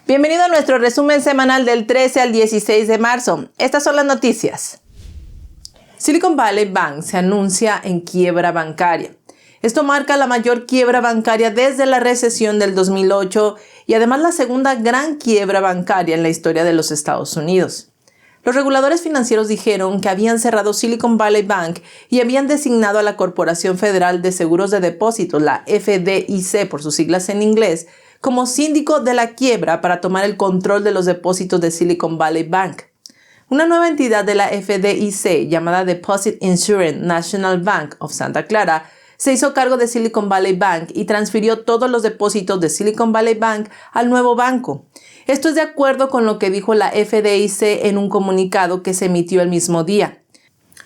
Bienvenido a nuestro resumen semanal del 13 al 16 de marzo. Estas son las noticias. Silicon Valley Bank se anuncia en quiebra bancaria. Esto marca la mayor quiebra bancaria desde la recesión del 2008 y además la segunda gran quiebra bancaria en la historia de los Estados Unidos. Los reguladores financieros dijeron que habían cerrado Silicon Valley Bank y habían designado a la Corporación Federal de Seguros de Depósitos, la FDIC por sus siglas en inglés, como síndico de la quiebra para tomar el control de los depósitos de Silicon Valley Bank. Una nueva entidad de la FDIC, llamada Deposit Insurance National Bank of Santa Clara, se hizo cargo de Silicon Valley Bank y transfirió todos los depósitos de Silicon Valley Bank al nuevo banco. Esto es de acuerdo con lo que dijo la FDIC en un comunicado que se emitió el mismo día.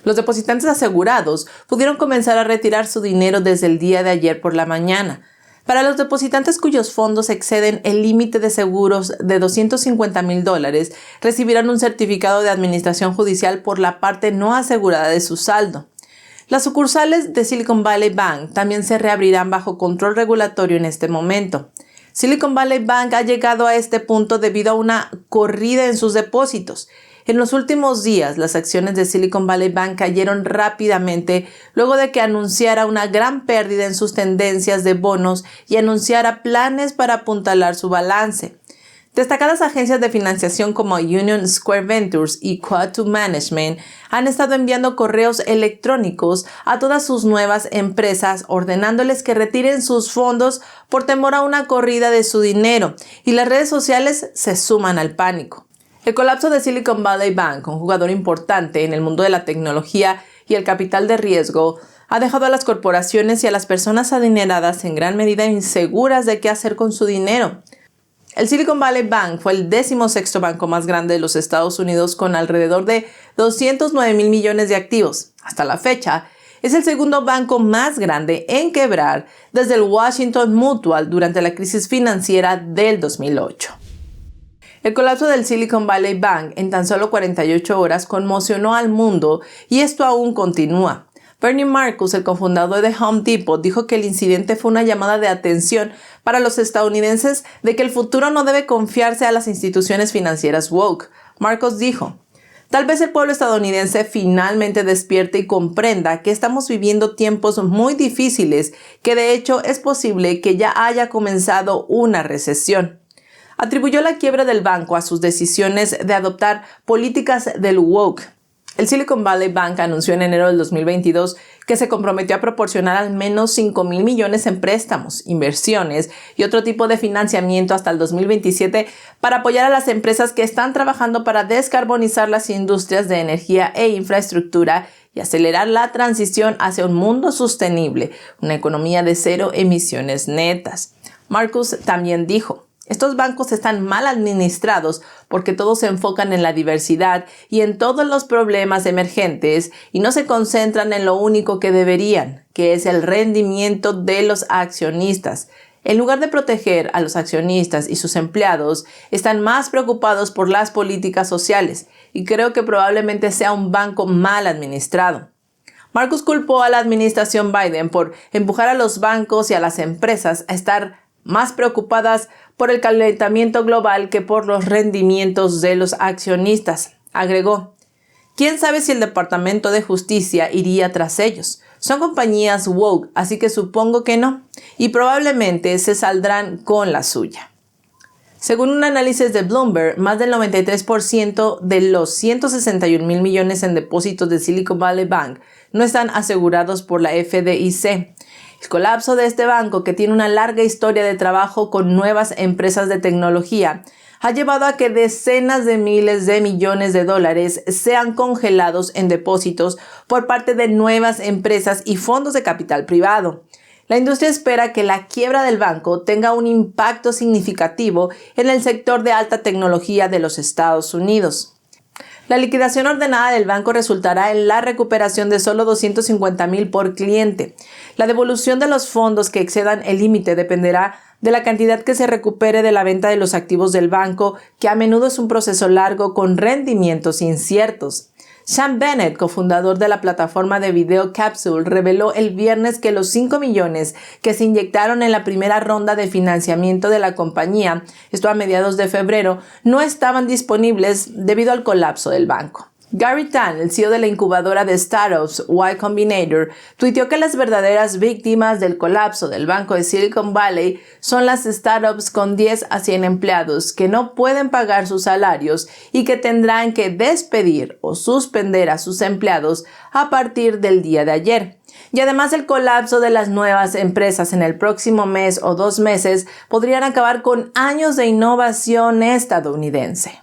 Los depositantes asegurados pudieron comenzar a retirar su dinero desde el día de ayer por la mañana. Para los depositantes cuyos fondos exceden el límite de seguros de $250,000, recibirán un certificado de administración judicial por la parte no asegurada de su saldo. Las sucursales de Silicon Valley Bank también se reabrirán bajo control regulatorio en este momento. Silicon Valley Bank ha llegado a este punto debido a una corrida en sus depósitos. En los últimos días, las acciones de Silicon Valley Bank cayeron rápidamente luego de que anunciara una gran pérdida en sus tendencias de bonos y anunciara planes para apuntalar su balance. Destacadas agencias de financiación como Union Square Ventures y Quad2 Management han estado enviando correos electrónicos a todas sus nuevas empresas ordenándoles que retiren sus fondos por temor a una corrida de su dinero, y las redes sociales se suman al pánico. El colapso de Silicon Valley Bank, un jugador importante en el mundo de la tecnología y el capital de riesgo, ha dejado a las corporaciones y a las personas adineradas en gran medida inseguras de qué hacer con su dinero. El Silicon Valley Bank fue el 16º banco más grande de los Estados Unidos con alrededor de 209,000 millones de activos. Hasta la fecha, es el segundo banco más grande en quebrar desde el Washington Mutual durante la crisis financiera del 2008. El colapso del Silicon Valley Bank en tan solo 48 horas conmocionó al mundo y esto aún continúa. Bernie Marcus, el cofundador de Home Depot, dijo que el incidente fue una llamada de atención para los estadounidenses de que el futuro no debe confiarse a las instituciones financieras woke. Marcus dijo: "Tal vez el pueblo estadounidense finalmente despierte y comprenda que estamos viviendo tiempos muy difíciles, que de hecho es posible que ya haya comenzado una recesión". Atribuyó la quiebra del banco a sus decisiones de adoptar políticas del woke. El Silicon Valley Bank anunció en enero del 2022 que se comprometió a proporcionar al menos 5,000 millones en préstamos, inversiones y otro tipo de financiamiento hasta el 2027 para apoyar a las empresas que están trabajando para descarbonizar las industrias de energía e infraestructura y acelerar la transición hacia un mundo sostenible, una economía de cero emisiones netas. Marcus también dijo: "Estos bancos están mal administrados porque todos se enfocan en la diversidad y en todos los problemas emergentes y no se concentran en lo único que deberían, que es el rendimiento de los accionistas. En lugar de proteger a los accionistas y sus empleados, están más preocupados por las políticas sociales y creo que probablemente sea un banco mal administrado". Marcus culpó a la administración Biden por empujar a los bancos y a las empresas a estar más preocupadas por el calentamiento global que por los rendimientos de los accionistas. Agregó: "¿Quién sabe si el Departamento de Justicia iría tras ellos? Son compañías woke, así que supongo que no, y probablemente se saldrán con la suya". Según un análisis de Bloomberg, más del 93% de los 161,000 millones en depósitos de Silicon Valley Bank no están asegurados por la FDIC. El colapso de este banco, que tiene una larga historia de trabajo con nuevas empresas de tecnología, ha llevado a que decenas de miles de millones de dólares sean congelados en depósitos por parte de nuevas empresas y fondos de capital privado. La industria espera que la quiebra del banco tenga un impacto significativo en el sector de alta tecnología de los Estados Unidos. La liquidación ordenada del banco resultará en la recuperación de solo $250,000 por cliente. La devolución de los fondos que excedan el límite dependerá de la cantidad que se recupere de la venta de los activos del banco, que a menudo es un proceso largo con rendimientos inciertos. Sean Bennett, cofundador de la plataforma de video Capsule, reveló el viernes que los 5 millones que se inyectaron en la primera ronda de financiamiento de la compañía, esto a mediados de febrero, no estaban disponibles debido al colapso del banco. Gary Tan, el CEO de la incubadora de startups Y Combinator, tuiteó que las verdaderas víctimas del colapso del banco de Silicon Valley son las startups con 10 a 100 empleados que no pueden pagar sus salarios y que tendrán que despedir o suspender a sus empleados a partir del día de ayer. Y además el colapso de las nuevas empresas en el próximo mes o 2 meses podrían acabar con años de innovación estadounidense.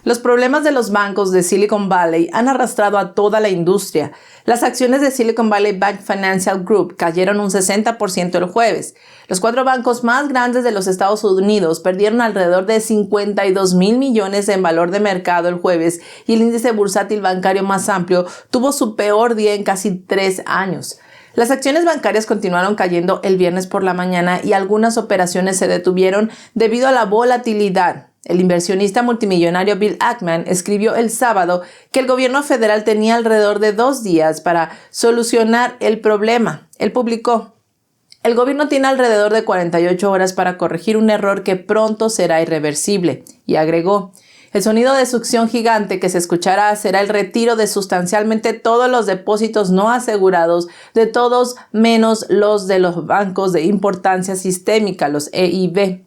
Los problemas de los bancos de Silicon Valley han arrastrado a toda la industria. Las acciones de Silicon Valley Bank Financial Group cayeron un 60% el jueves. Los 4 bancos más grandes de los Estados Unidos perdieron alrededor de 52 mil millones en valor de mercado el jueves y el índice bursátil bancario más amplio tuvo su peor día en casi 3 años. Las acciones bancarias continuaron cayendo el viernes por la mañana y algunas operaciones se detuvieron debido a la volatilidad. El inversionista multimillonario Bill Ackman escribió el sábado que el gobierno federal tenía alrededor de 2 días para solucionar el problema. Él publicó: "El gobierno tiene alrededor de 48 horas para corregir un error que pronto será irreversible", y agregó: "El sonido de succión gigante que se escuchará será el retiro de sustancialmente todos los depósitos no asegurados de todos menos los de los bancos de importancia sistémica, los EIB.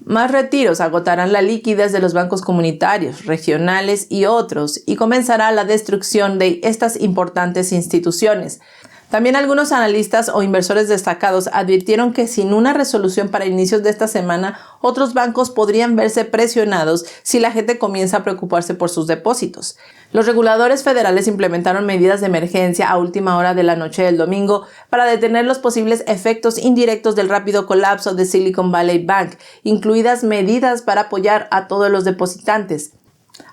Más retiros agotarán la liquidez de los bancos comunitarios, regionales y otros, y comenzará la destrucción de estas importantes instituciones". También algunos analistas o inversores destacados advirtieron que sin una resolución para inicios de esta semana, otros bancos podrían verse presionados si la gente comienza a preocuparse por sus depósitos. Los reguladores federales implementaron medidas de emergencia a última hora de la noche del domingo para detener los posibles efectos indirectos del rápido colapso de Silicon Valley Bank, incluidas medidas para apoyar a todos los depositantes.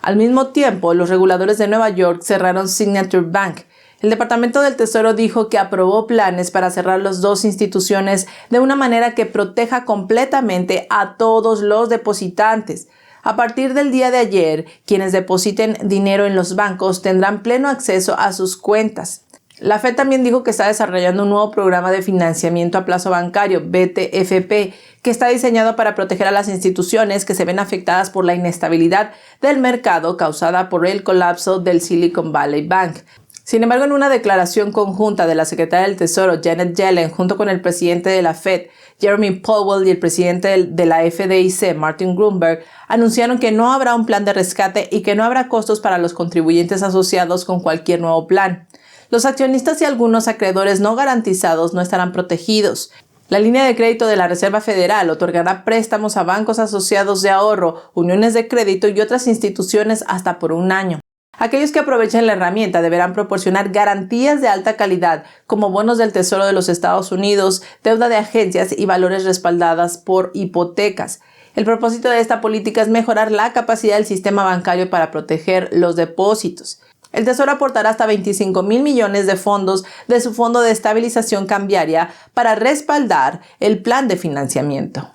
Al mismo tiempo, los reguladores de Nueva York cerraron Signature Bank. El Departamento del Tesoro dijo que aprobó planes para cerrar las 2 instituciones de una manera que proteja completamente a todos los depositantes. A partir del día de ayer, quienes depositen dinero en los bancos tendrán pleno acceso a sus cuentas. La Fed también dijo que está desarrollando un nuevo programa de financiamiento a plazo bancario, BTFP, que está diseñado para proteger a las instituciones que se ven afectadas por la inestabilidad del mercado causada por el colapso del Silicon Valley Bank. Sin embargo, en una declaración conjunta de la secretaria del Tesoro, Janet Yellen, junto con el presidente de la Fed, Jeremy Powell, y el presidente de la FDIC, Martin Gruenberg, anunciaron que no habrá un plan de rescate y que no habrá costos para los contribuyentes asociados con cualquier nuevo plan. Los accionistas y algunos acreedores no garantizados no estarán protegidos. La línea de crédito de la Reserva Federal otorgará préstamos a bancos asociados de ahorro, uniones de crédito y otras instituciones hasta por 1 año. Aquellos que aprovechen la herramienta deberán proporcionar garantías de alta calidad, como bonos del Tesoro de los Estados Unidos, deuda de agencias y valores respaldadas por hipotecas. El propósito de esta política es mejorar la capacidad del sistema bancario para proteger los depósitos. El Tesoro aportará hasta 25 mil millones de fondos de su Fondo de Estabilización Cambiaria para respaldar el plan de financiamiento.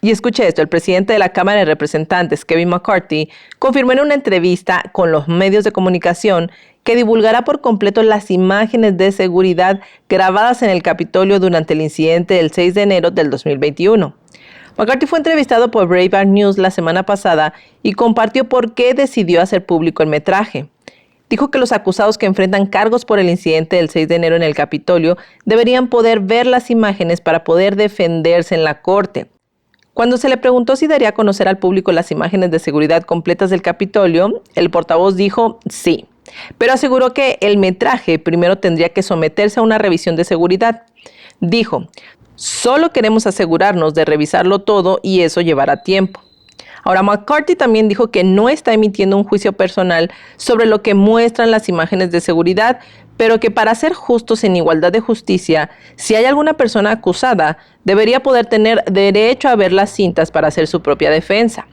Y escuche esto, el presidente de la Cámara de Representantes, Kevin McCarthy, confirmó en una entrevista con los medios de comunicación que divulgará por completo las imágenes de seguridad grabadas en el Capitolio durante el incidente del 6 de enero del 2021. McCarthy fue entrevistado por Breitbart News la semana pasada y compartió por qué decidió hacer público el metraje. Dijo que los acusados que enfrentan cargos por el incidente del 6 de enero en el Capitolio deberían poder ver las imágenes para poder defenderse en la corte. Cuando se le preguntó si daría a conocer al público las imágenes de seguridad completas del Capitolio, el portavoz dijo sí, pero aseguró que el metraje primero tendría que someterse a una revisión de seguridad. Dijo: "Solo queremos asegurarnos de revisarlo todo y eso llevará tiempo". Ahora, McCarthy también dijo que no está emitiendo un juicio personal sobre lo que muestran las imágenes de seguridad, pero que para ser justos en igualdad de justicia, si hay alguna persona acusada, debería poder tener derecho a ver las cintas para hacer su propia defensa.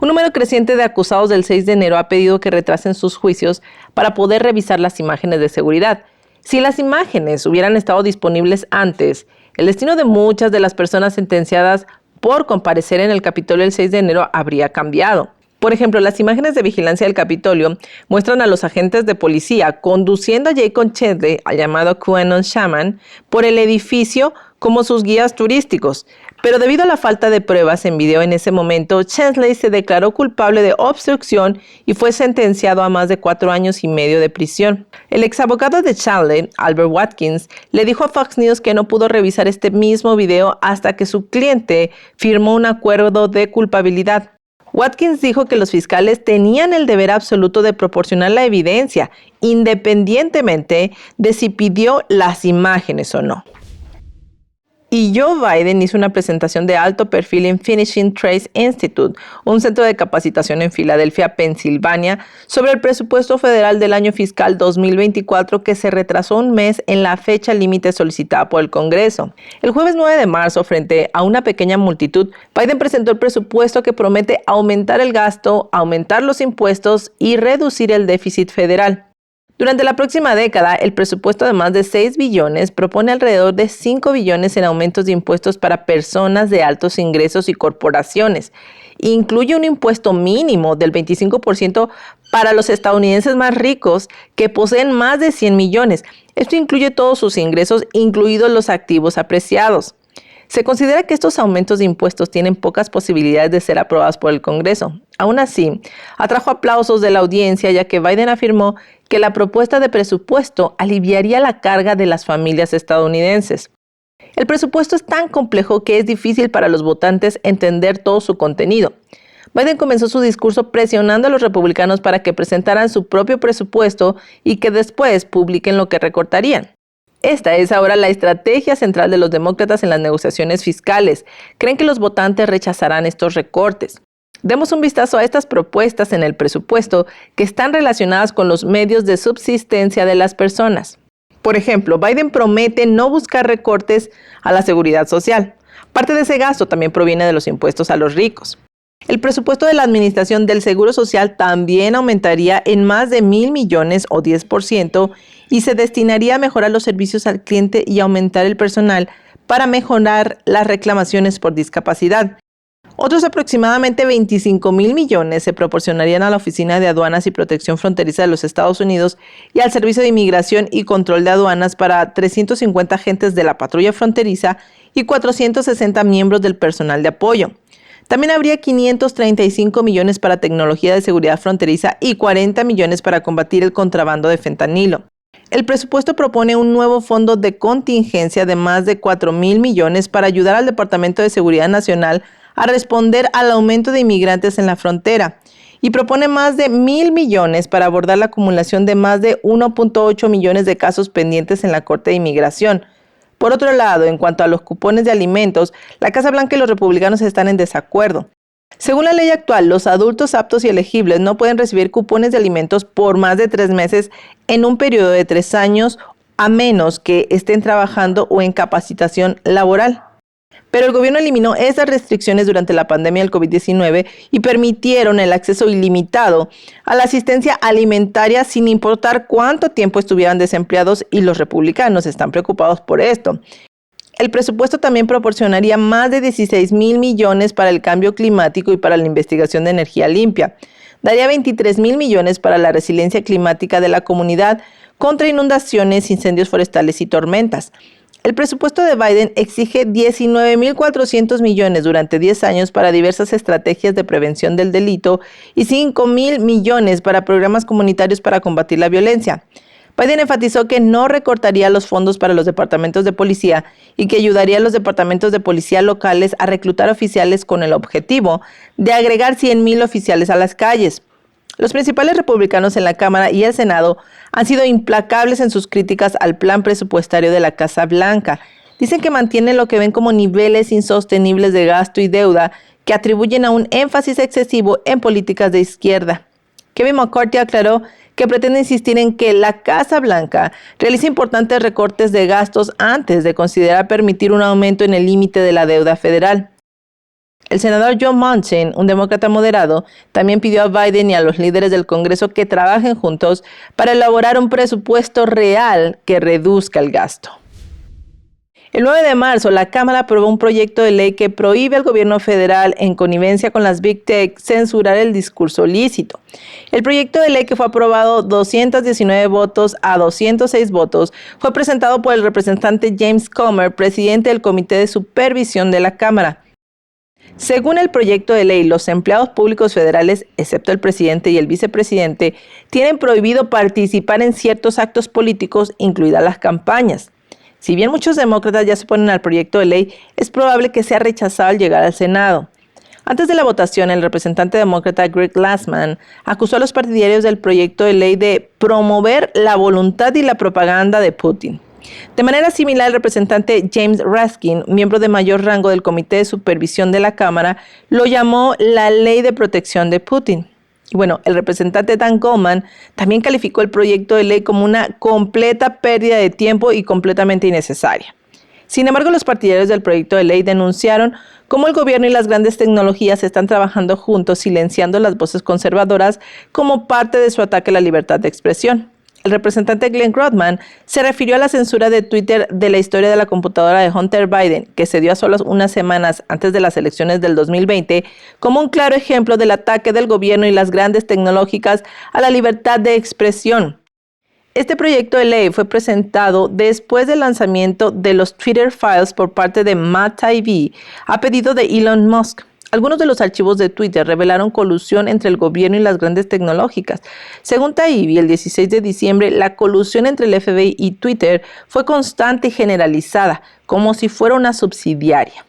Un número creciente de acusados del 6 de enero ha pedido que retrasen sus juicios para poder revisar las imágenes de seguridad. Si las imágenes hubieran estado disponibles antes, el destino de muchas de las personas sentenciadas por comparecer en el Capitolio el 6 de enero habría cambiado. Por ejemplo, las imágenes de vigilancia del Capitolio muestran a los agentes de policía conduciendo a Jacob Chenley, al llamado QAnon Shaman, por el edificio como sus guías turísticos. Pero debido a la falta de pruebas en video en ese momento, Chenley se declaró culpable de obstrucción y fue sentenciado a más de 4 años y medio de prisión. El exabogado de Chenley, Albert Watkins, le dijo a Fox News que no pudo revisar este mismo video hasta que su cliente firmó un acuerdo de culpabilidad. Watkins dijo que los fiscales tenían el deber absoluto de proporcionar la evidencia, independientemente de si pidió las imágenes o no. Y Joe Biden hizo una presentación de alto perfil en Finishing Trace Institute, un centro de capacitación en Filadelfia, Pensilvania, sobre el presupuesto federal del año fiscal 2024 que se retrasó un mes en la fecha límite solicitada por el Congreso. El jueves 9 de marzo, frente a una pequeña multitud, Biden presentó el presupuesto que promete aumentar el gasto, aumentar los impuestos y reducir el déficit federal. Durante la próxima década, el presupuesto de más de 6 billones propone alrededor de 5 billones en aumentos de impuestos para personas de altos ingresos y corporaciones. Incluye un impuesto mínimo del 25% para los estadounidenses más ricos que poseen más de 100 millones. Esto incluye todos sus ingresos, incluidos los activos apreciados. Se considera que estos aumentos de impuestos tienen pocas posibilidades de ser aprobados por el Congreso. Aún así, atrajo aplausos de la audiencia ya que Biden afirmó que la propuesta de presupuesto aliviaría la carga de las familias estadounidenses. El presupuesto es tan complejo que es difícil para los votantes entender todo su contenido. Biden comenzó su discurso presionando a los republicanos para que presentaran su propio presupuesto y que después publiquen lo que recortarían. Esta es ahora la estrategia central de los demócratas en las negociaciones fiscales. Creen que los votantes rechazarán estos recortes. Demos un vistazo a estas propuestas en el presupuesto que están relacionadas con los medios de subsistencia de las personas. Por ejemplo, Biden promete no buscar recortes a la seguridad social. Parte de ese gasto también proviene de los impuestos a los ricos. El presupuesto de la Administración del Seguro Social también aumentaría en más de 1,000 millones o 10% y se destinaría a mejorar los servicios al cliente y aumentar el personal para mejorar las reclamaciones por discapacidad. Otros aproximadamente 25,000 millones se proporcionarían a la Oficina de Aduanas y Protección Fronteriza de los Estados Unidos y al Servicio de Inmigración y Control de Aduanas para 350 agentes de la patrulla fronteriza y 460 miembros del personal de apoyo. También habría 535 millones para tecnología de seguridad fronteriza y 40 millones para combatir el contrabando de fentanilo. El presupuesto propone un nuevo fondo de contingencia de más de 4,000 millones para ayudar al Departamento de Seguridad Nacional a responder al aumento de inmigrantes en la frontera y propone más de 1,000 millones para abordar la acumulación de más de 1.8 millones de casos pendientes en la Corte de Inmigración. Por otro lado, en cuanto a los cupones de alimentos, la Casa Blanca y los republicanos están en desacuerdo. Según la ley actual, los adultos aptos y elegibles no pueden recibir cupones de alimentos por más de 3 meses en un periodo de 3 años, a menos que estén trabajando o en capacitación laboral. Pero el gobierno eliminó esas restricciones durante la pandemia del COVID-19 y permitieron el acceso ilimitado a la asistencia alimentaria sin importar cuánto tiempo estuvieran desempleados, y los republicanos están preocupados por esto. El presupuesto también proporcionaría más de 16,000 millones para el cambio climático y para la investigación de energía limpia. Daría 23,000 millones para la resiliencia climática de la comunidad contra inundaciones, incendios forestales y tormentas. El presupuesto de Biden exige 19,400 millones durante 10 años para diversas estrategias de prevención del delito y 5,000 millones para programas comunitarios para combatir la violencia. Biden enfatizó que no recortaría los fondos para los departamentos de policía y que ayudaría a los departamentos de policía locales a reclutar oficiales con el objetivo de agregar 100,000 oficiales a las calles. Los principales republicanos en la Cámara y el Senado han sido implacables en sus críticas al plan presupuestario de la Casa Blanca. Dicen que mantiene lo que ven como niveles insostenibles de gasto y deuda que atribuyen a un énfasis excesivo en políticas de izquierda. Kevin McCarthy aclaró que pretende insistir en que la Casa Blanca realice importantes recortes de gastos antes de considerar permitir un aumento en el límite de la deuda federal. El senador Joe Manchin, un demócrata moderado, también pidió a Biden y a los líderes del Congreso que trabajen juntos para elaborar un presupuesto real que reduzca el gasto. El 9 de marzo, la Cámara aprobó un proyecto de ley que prohíbe al gobierno federal, en connivencia con las Big Tech, censurar el discurso lícito. El proyecto de ley, que fue aprobado 219 votos a 206 votos, fue presentado por el representante James Comer, presidente del Comité de Supervisión de la Cámara. Según el proyecto de ley, los empleados públicos federales, excepto el presidente y el vicepresidente, tienen prohibido participar en ciertos actos políticos, incluidas las campañas. Si bien muchos demócratas ya se oponen al proyecto de ley, es probable que sea rechazado al llegar al Senado. Antes de la votación, el representante demócrata Greg Glassman acusó a los partidarios del proyecto de ley de promover la voluntad y la propaganda de Putin. De manera similar, el representante James Raskin, miembro de mayor rango del Comité de Supervisión de la Cámara, lo llamó la ley de protección de Putin. Y bueno, el representante Dan Goldman también calificó el proyecto de ley como una completa pérdida de tiempo y completamente innecesaria. Sin embargo, los partidarios del proyecto de ley denunciaron cómo el gobierno y las grandes tecnologías están trabajando juntos, silenciando las voces conservadoras como parte de su ataque a la libertad de expresión. El representante Glenn Grotman se refirió a la censura de Twitter de la historia de la computadora de Hunter Biden, que se dio a solo unas semanas antes de las elecciones del 2020, como un claro ejemplo del ataque del gobierno y las grandes tecnológicas a la libertad de expresión. Este proyecto de ley fue presentado después del lanzamiento de los Twitter Files por parte de Matt Taibbi, a pedido de Elon Musk. Algunos de los archivos de Twitter revelaron colusión entre el gobierno y las grandes tecnológicas. Según Taibbi, el 16 de diciembre, la colusión entre el FBI y Twitter fue constante y generalizada, como si fuera una subsidiaria.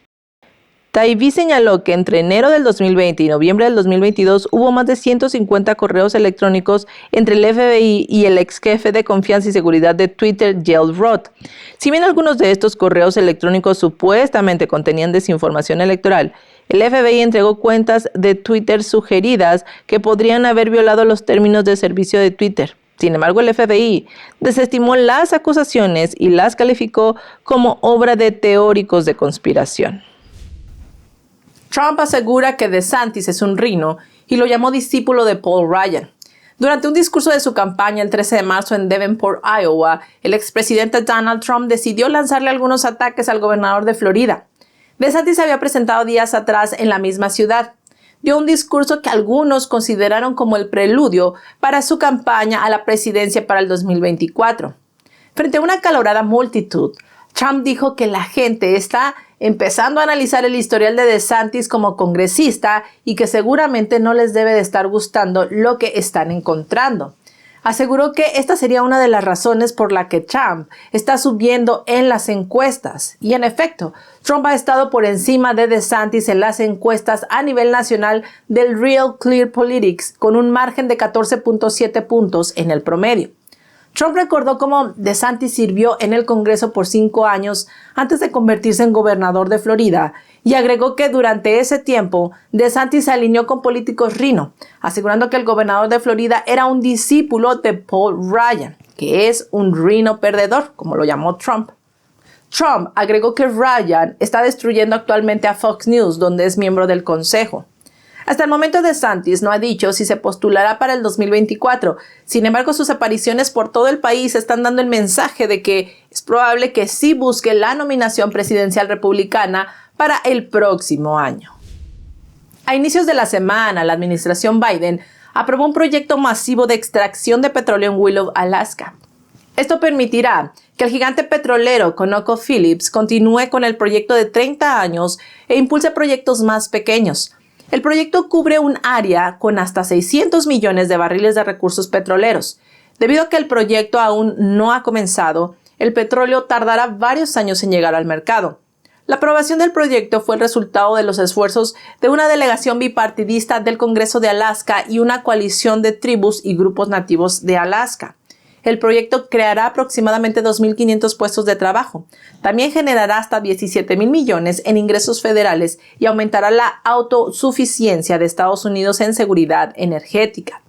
Taibbi señaló que entre enero del 2020 y noviembre del 2022 hubo más de 150 correos electrónicos entre el FBI y el ex jefe de confianza y seguridad de Twitter, Jill Roth. Si bien algunos de estos correos electrónicos supuestamente contenían desinformación electoral, el FBI entregó cuentas de Twitter sugeridas que podrían haber violado los términos de servicio de Twitter. Sin embargo, el FBI desestimó las acusaciones y las calificó como obra de teóricos de conspiración. Trump asegura que DeSantis es un rhino y lo llamó discípulo de Paul Ryan. Durante un discurso de su campaña el 13 de marzo en Davenport, Iowa, el expresidente Donald Trump decidió lanzarle algunos ataques al gobernador de Florida. DeSantis se había presentado días atrás en la misma ciudad. Dio un discurso que algunos consideraron como el preludio para su campaña a la presidencia para el 2024. Frente a una acalorada multitud, Trump dijo que la gente está empezando a analizar el historial de DeSantis como congresista y que seguramente no les debe de estar gustando lo que están encontrando. Aseguró que esta sería una de las razones por la que Trump está subiendo en las encuestas. Y en efecto, Trump ha estado por encima de DeSantis en las encuestas a nivel nacional del Real Clear Politics, con un margen de 14.7 puntos en el promedio. Trump recordó cómo DeSantis sirvió en el Congreso por 5 años antes de convertirse en gobernador de Florida y agregó que durante ese tiempo DeSantis se alineó con políticos rhino, asegurando que el gobernador de Florida era un discípulo de Paul Ryan, que es un rhino perdedor, como lo llamó Trump. Trump agregó que Ryan está destruyendo actualmente a Fox News, donde es miembro del consejo. Hasta el momento, DeSantis no ha dicho si se postulará para el 2024. Sin embargo, sus apariciones por todo el país están dando el mensaje de que es probable que sí busque la nominación presidencial republicana para el próximo año. A inicios de la semana, la administración Biden aprobó un proyecto masivo de extracción de petróleo en Willow, Alaska. Esto permitirá que el gigante petrolero ConocoPhillips continúe con el proyecto de 30 años e impulse proyectos más pequeños. El proyecto cubre un área con hasta 600 millones de barriles de recursos petroleros. Debido a que el proyecto aún no ha comenzado, el petróleo tardará varios años en llegar al mercado. La aprobación del proyecto fue el resultado de los esfuerzos de una delegación bipartidista del Congreso de Alaska y una coalición de tribus y grupos nativos de Alaska. El proyecto creará aproximadamente 2.500 puestos de trabajo. También generará hasta 17.000 millones en ingresos federales y aumentará la autosuficiencia de Estados Unidos en seguridad energética.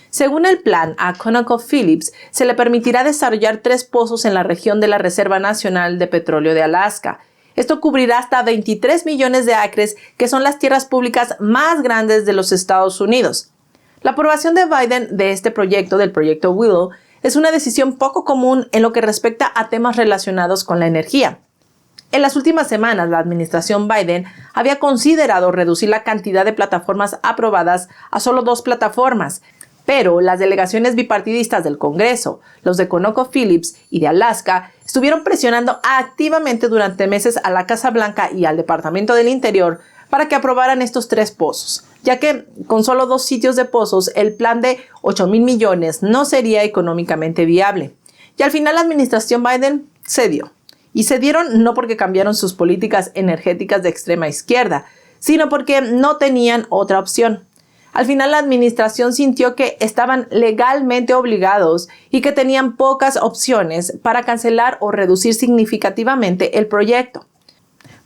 Según el plan, a ConocoPhillips se le permitirá desarrollar 3 pozos en la región de la Reserva Nacional de Petróleo de Alaska. Esto cubrirá hasta 23 millones de acres, que son las tierras públicas más grandes de los Estados Unidos. La aprobación de Biden de este proyecto, del proyecto Willow, es una decisión poco común en lo que respecta a temas relacionados con la energía. En las últimas semanas, la administración Biden había considerado reducir la cantidad de plataformas aprobadas a solo 2 plataformas, pero las delegaciones bipartidistas del Congreso, los de ConocoPhillips y de Alaska, estuvieron presionando activamente durante meses a la Casa Blanca y al Departamento del Interior para que aprobaran estos 3 pozos, ya que con solo 2 sitios de pozos, el plan de $8,000 millones no sería económicamente viable. Y al final la administración Biden cedió. Y cedieron no porque cambiaron sus políticas energéticas de extrema izquierda, sino porque no tenían otra opción. Al final la administración sintió que estaban legalmente obligados y que tenían pocas opciones para cancelar o reducir significativamente el proyecto.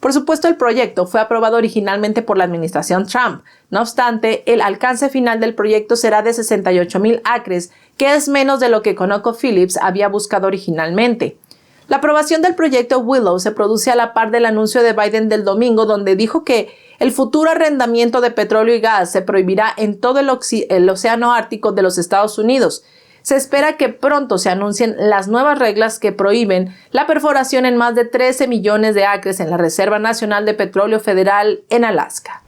Por supuesto, el proyecto fue aprobado originalmente por la administración Trump. No obstante, el alcance final del proyecto será de 68,000 acres, que es menos de lo que ConocoPhillips había buscado originalmente. La aprobación del proyecto Willow se produce a la par del anuncio de Biden del domingo, donde dijo que el futuro arrendamiento de petróleo y gas se prohibirá en todo el océano Ártico de los Estados Unidos. Se espera que pronto se anuncien las nuevas reglas que prohíben la perforación en más de 13 millones de acres en la Reserva Nacional de Petróleo Federal en Alaska.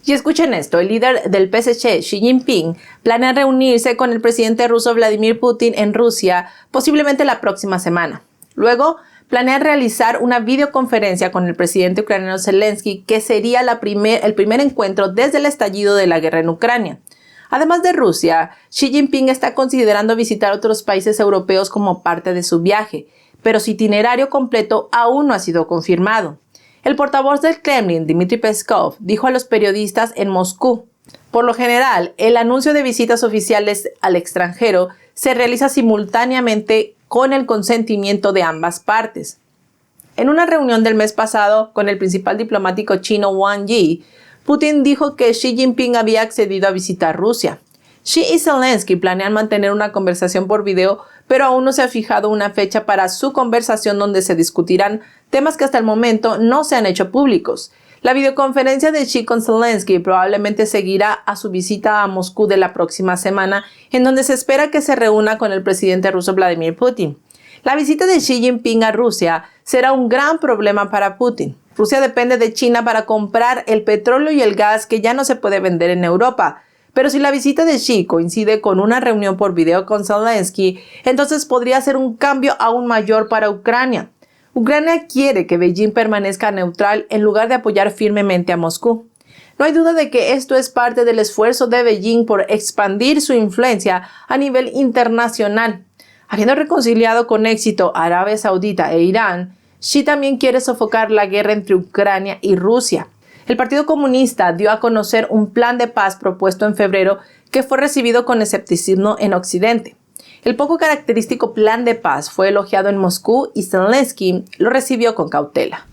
Y escuchen esto, el líder del PSC, Xi Jinping, planea reunirse con el presidente ruso Vladimir Putin en Rusia posiblemente la próxima semana. Luego, planea realizar una videoconferencia con el presidente ucraniano Zelensky, que sería el primer encuentro desde el estallido de la guerra en Ucrania. Además de Rusia, Xi Jinping está considerando visitar otros países europeos como parte de su viaje, pero su itinerario completo aún no ha sido confirmado. El portavoz del Kremlin, Dmitry Peskov, dijo a los periodistas en Moscú: por lo general, el anuncio de visitas oficiales al extranjero se realiza simultáneamente con el consentimiento de ambas partes. En una reunión del mes pasado con el principal diplomático chino Wang Yi, Putin dijo que Xi Jinping había accedido a visitar Rusia. Xi y Zelensky planean mantener una conversación por video, pero aún no se ha fijado una fecha para su conversación donde se discutirán temas que hasta el momento no se han hecho públicos. La videoconferencia de Xi con Zelensky probablemente seguirá a su visita a Moscú de la próxima semana, en donde se espera que se reúna con el presidente ruso Vladimir Putin. La visita de Xi Jinping a Rusia será un gran problema para Putin. Rusia depende de China para comprar el petróleo y el gas que ya no se puede vender en Europa. Pero si la visita de Xi coincide con una reunión por video con Zelensky, entonces podría ser un cambio aún mayor para Ucrania. Ucrania quiere que Beijing permanezca neutral en lugar de apoyar firmemente a Moscú. No hay duda de que esto es parte del esfuerzo de Beijing por expandir su influencia a nivel internacional. Habiendo reconciliado con éxito a Arabia Saudita e Irán, Xi también quiere sofocar la guerra entre Ucrania y Rusia. El Partido Comunista dio a conocer un plan de paz propuesto en febrero que fue recibido con escepticismo en Occidente. El poco característico plan de paz fue elogiado en Moscú y Zelensky lo recibió con cautela.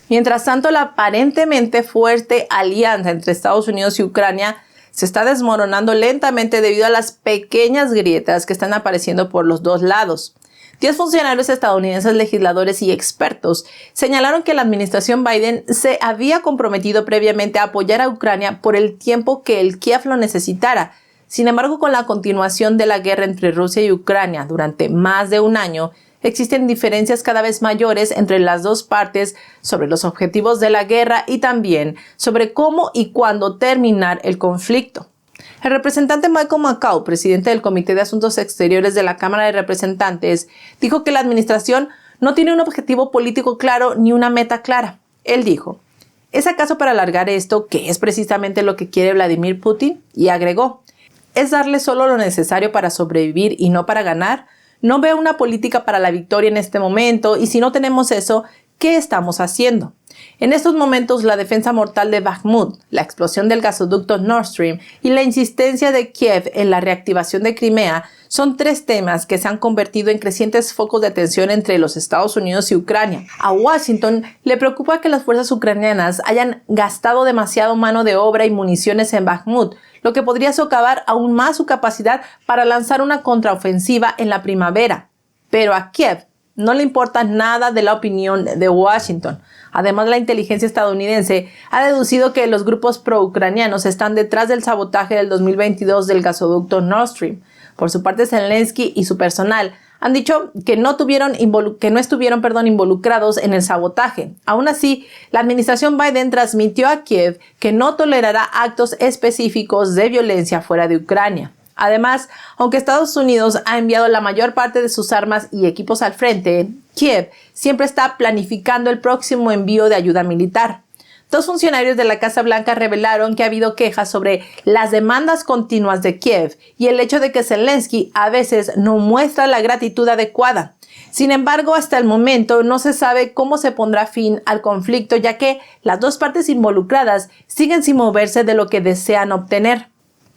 Mientras tanto, la aparentemente fuerte alianza entre Estados Unidos y Ucrania se está desmoronando lentamente debido a las pequeñas grietas que están apareciendo por los dos lados. 10 funcionarios estadounidenses, legisladores y expertos señalaron que la administración Biden se había comprometido previamente a apoyar a Ucrania por el tiempo que el Kiev lo necesitara. Sin embargo, con la continuación de la guerra entre Rusia y Ucrania durante más de un año, existen diferencias cada vez mayores entre las dos partes sobre los objetivos de la guerra y también sobre cómo y cuándo terminar el conflicto. El representante Michael McCaul, presidente del Comité de Asuntos Exteriores de la Cámara de Representantes, dijo que la administración no tiene un objetivo político claro ni una meta clara. Él dijo: ¿es acaso para alargar esto, que es precisamente lo que quiere Vladimir Putin? Y agregó: ¿es darle solo lo necesario para sobrevivir y no para ganar? No veo una política para la victoria en este momento, y si no tenemos eso, ¿qué estamos haciendo? En estos momentos, la defensa mortal de Bakhmut, la explosión del gasoducto Nord Stream y la insistencia de Kiev en la reactivación de Crimea son 3 temas que se han convertido en crecientes focos de tensión entre los Estados Unidos y Ucrania. A Washington le preocupa que las fuerzas ucranianas hayan gastado demasiado mano de obra y municiones en Bakhmut, lo que podría socavar aún más su capacidad para lanzar una contraofensiva en la primavera. Pero a Kiev no le importa nada de la opinión de Washington. Además, la inteligencia estadounidense ha deducido que los grupos pro-ucranianos están detrás del sabotaje del 2022 del gasoducto Nord Stream. Por su parte, Zelensky y su personal han dicho que no estuvieron involucrados en el sabotaje. Aún así, la administración Biden transmitió a Kiev que no tolerará actos específicos de violencia fuera de Ucrania. Además, aunque Estados Unidos ha enviado la mayor parte de sus armas y equipos al frente, Kiev siempre está planificando el próximo envío de ayuda militar. Dos funcionarios de la Casa Blanca revelaron que ha habido quejas sobre las demandas continuas de Kiev y el hecho de que Zelensky a veces no muestra la gratitud adecuada. Sin embargo, hasta el momento no se sabe cómo se pondrá fin al conflicto, ya que las dos partes involucradas siguen sin moverse de lo que desean obtener.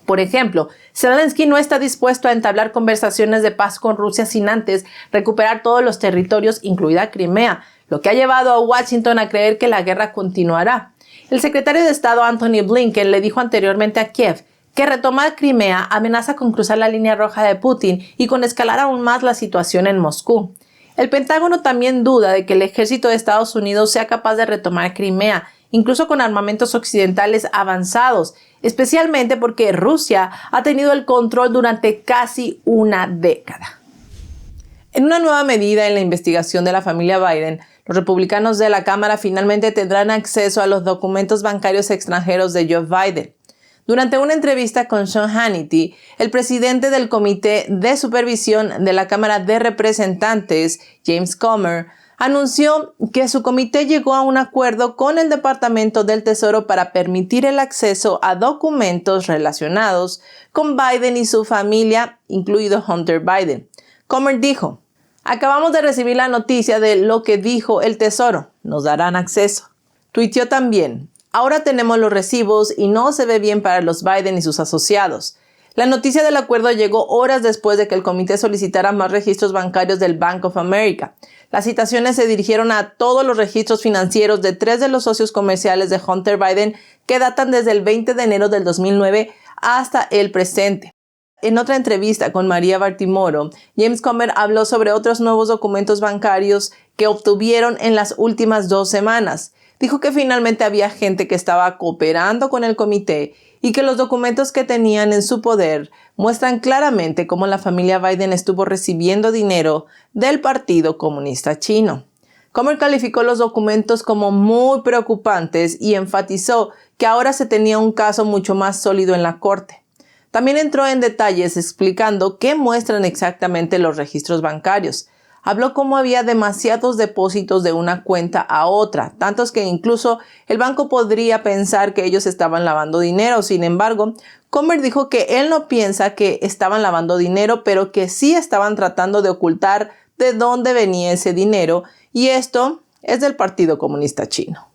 Por ejemplo, Zelensky no está dispuesto a entablar conversaciones de paz con Rusia sin antes recuperar todos los territorios, incluida Crimea, lo que ha llevado a Washington a creer que la guerra continuará. El secretario de Estado Antony Blinken le dijo anteriormente a Kiev que retomar Crimea amenaza con cruzar la línea roja de Putin y con escalar aún más la situación en Moscú. El Pentágono también duda de que el ejército de Estados Unidos sea capaz de retomar Crimea, incluso con armamentos occidentales avanzados, especialmente porque Rusia ha tenido el control durante casi una década. En una nueva medida en la investigación de la familia Biden, los republicanos de la Cámara finalmente tendrán acceso a los documentos bancarios extranjeros de Joe Biden. Durante una entrevista con Sean Hannity, el presidente del Comité de Supervisión de la Cámara de Representantes, James Comer, anunció que su comité llegó a un acuerdo con el Departamento del Tesoro para permitir el acceso a documentos relacionados con Biden y su familia, incluido Hunter Biden. Comer dijo: "Acabamos de recibir la noticia de lo que dijo el Tesoro. Nos darán acceso". Tuiteó también: "Ahora tenemos los recibos y no se ve bien para los Biden y sus asociados". La noticia del acuerdo llegó horas después de que el comité solicitara más registros bancarios del Bank of America. Las citaciones se dirigieron a todos los registros financieros de 3 de los socios comerciales de Hunter Biden que datan desde el 20 de enero del 2009 hasta el presente. En otra entrevista con María Bartiromo, James Comer habló sobre otros nuevos documentos bancarios que obtuvieron en las últimas 2 semanas. Dijo que finalmente había gente que estaba cooperando con el comité y que los documentos que tenían en su poder muestran claramente cómo la familia Biden estuvo recibiendo dinero del Partido Comunista Chino. Comer calificó los documentos como muy preocupantes y enfatizó que ahora se tenía un caso mucho más sólido en la corte. También entró en detalles explicando qué muestran exactamente los registros bancarios. Habló cómo había demasiados depósitos de una cuenta a otra, tantos que incluso el banco podría pensar que ellos estaban lavando dinero. Sin embargo, Comer dijo que él no piensa que estaban lavando dinero, pero que sí estaban tratando de ocultar de dónde venía ese dinero, y esto es del Partido Comunista Chino.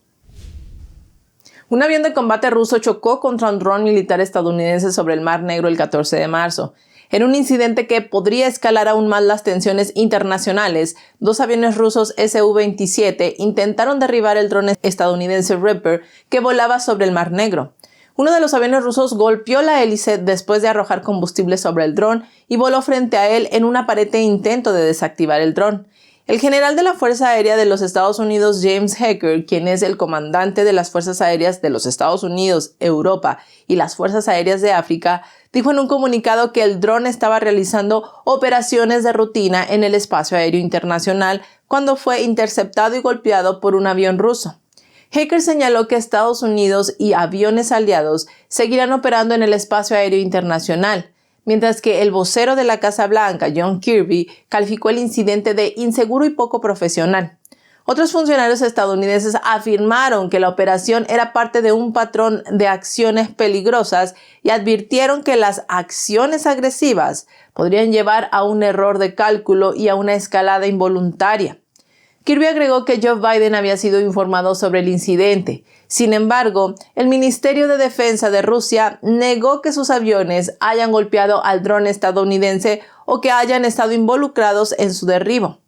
Un avión de combate ruso chocó contra un dron militar estadounidense sobre el Mar Negro el 14 de marzo. En un incidente que podría escalar aún más las tensiones internacionales, 2 aviones rusos Su-27 intentaron derribar el dron estadounidense Reaper que volaba sobre el Mar Negro. Uno de los aviones rusos golpeó la hélice después de arrojar combustible sobre el dron y voló frente a él en un aparente intento de desactivar el dron. El general de la Fuerza Aérea de los Estados Unidos, James Hacker, quien es el comandante de las Fuerzas Aéreas de los Estados Unidos, Europa y las Fuerzas Aéreas de África, dijo en un comunicado que el dron estaba realizando operaciones de rutina en el espacio aéreo internacional cuando fue interceptado y golpeado por un avión ruso. Hacker señaló que Estados Unidos y aviones aliados seguirán operando en el espacio aéreo internacional, mientras que el vocero de la Casa Blanca, John Kirby, calificó el incidente de inseguro y poco profesional. Otros funcionarios estadounidenses afirmaron que la operación era parte de un patrón de acciones peligrosas y advirtieron que las acciones agresivas podrían llevar a un error de cálculo y a una escalada involuntaria. Kirby agregó que Joe Biden había sido informado sobre el incidente. Sin embargo, el Ministerio de Defensa de Rusia negó que sus aviones hayan golpeado al dron estadounidense o que hayan estado involucrados en su derribo.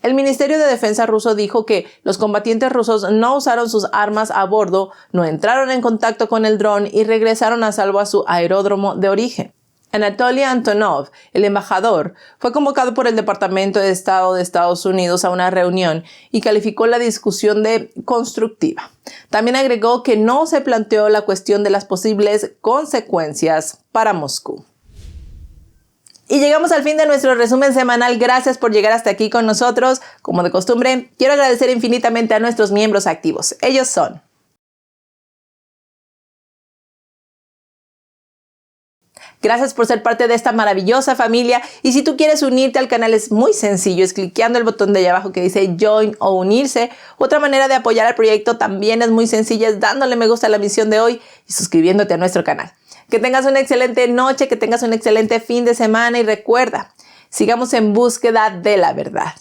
El Ministerio de Defensa ruso dijo que los combatientes rusos no usaron sus armas a bordo, no entraron en contacto con el dron y regresaron a salvo a su aeródromo de origen. Anatoly Antonov, el embajador, fue convocado por el Departamento de Estado de Estados Unidos a una reunión y calificó la discusión de constructiva. También agregó que no se planteó la cuestión de las posibles consecuencias para Moscú. Y llegamos al fin de nuestro resumen semanal. Gracias por llegar hasta aquí con nosotros. Como de costumbre, quiero agradecer infinitamente a nuestros miembros activos. Ellos son: gracias por ser parte de esta maravillosa familia. Y si tú quieres unirte al canal, es muy sencillo. Es cliqueando el botón de allá abajo que dice Join o Unirse. Otra manera de apoyar al proyecto también es muy sencilla. Es dándole me gusta a la misión de hoy y suscribiéndote a nuestro canal. Que tengas una excelente noche, que tengas un excelente fin de semana. Y recuerda, sigamos en búsqueda de la verdad.